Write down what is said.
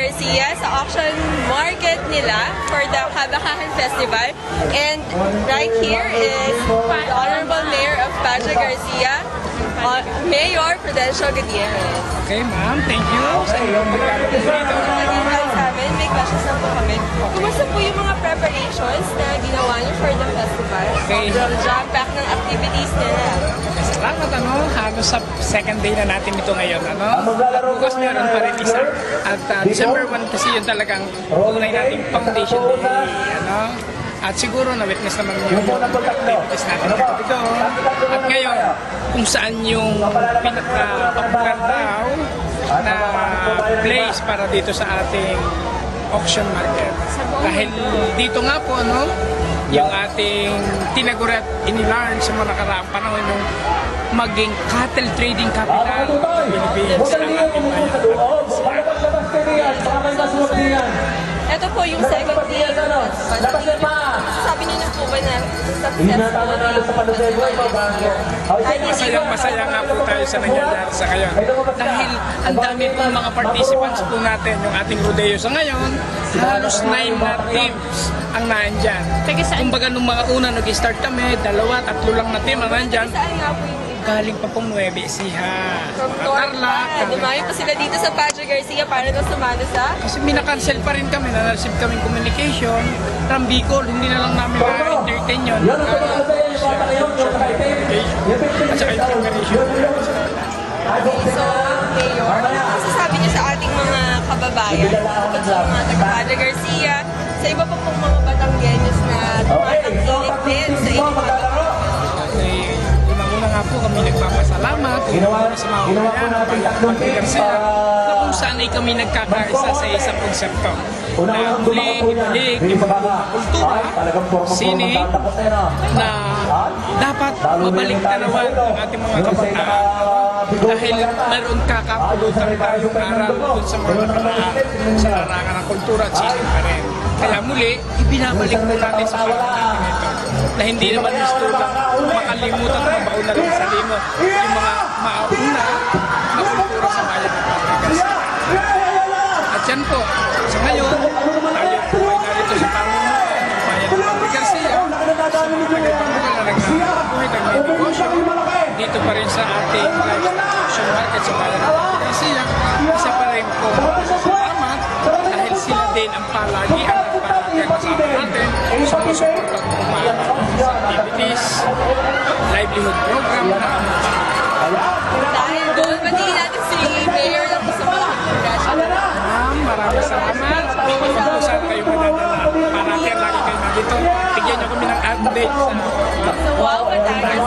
Garcia sa auction market nila for the Kabakahan Festival. And right here is the Honorable Mayor of Paja Garcia, Mayor Prudencio Gutierrez. Okay, ma'am. Thank you sa inyong pagkakataon dito. May questions na po kami. Kumusta po yung mga preparations na ginawa niyo for the festival? Okay. Jam-pack ng activities nila. Salamat, halos sa second day na natin ito ngayon, At bukas meron pa rin isa. At December 1 kasi yun talagang unay nating foundation day, At siguro na-witness naman yung activities natin kagabi doon. At ngayon, kung saan yung pinaka-popular daw na place para dito sa ating auction market. Dahil dito nga po, yung ating tinaguri at inilarn sa mga nakaraang panahon yung maging cattle trading capital ng Philippines ang ating bayan. Ito po yung second day. Sabi niyo na po ba na Masaya nga po tayo sa nangyayari sa ngayon. Dahil ang dami pong mga participants po natin, yung ating rodeo sa ngayon, halos 9 na teams ang naandyan. Kumbaga nung mga una nag-start kami, 2, 3 lang na team ang naandyan. Saan nga po yung Galing pa pong Nueva Ecija. from Tarlac? Dumayo pa sila dito sa Paja Garcia para na sumali sa... Kasi minakancel pa rin kami, na-receive kaming communication from Bicol, hindi na lang namin na-entertain yun. At saka yung communication. So, Mayor, sasabi niyo sa ating mga kababayan, sa mga taga-Paja Garcia, sa iba pa pong mga Batanggenyos na tumatangkilik din sa inyong mga Una nga po kami nagpapasalamat sa mga Paja Garcia na kung saan ay kami nagkakaisa sa isang konsepto na muli ibalik yung kultura, sine, na dapat mabalik tanawan ng ating mga kabataan dahil meron kakapulutan tayong aral doon sa mga nakaraan sa larangan ng kultura at sine pa rin. Kaya muli, ibinabalik po natin sa panahon ito na hindi naman gusto lang makalimutan at mabauna lang sa limot yung mga mauna na kultura sa bayan ng Paja Garcia. At yan po, sa ngayon, tayo po ay narito sa Panginoon ng bayan ng Paja Garcia sa mga tagapangbuhay na nagbuhay ng may negosyo dito pa rin sa ating livestock auction market sa bayan ng Paja Garcia. Isa pa rin po salamat dahil sila din ang palagian kasama natin sa mga supportang kumain sa activities, livelihood program na dahil doon, batiin natin si Mayor lang sa mga congratulations. Maraming salamat. Kung saan kayo madadala. Parating lagi kayo nandito. Tigyan nyo kami ng update. So, wow, Batangas.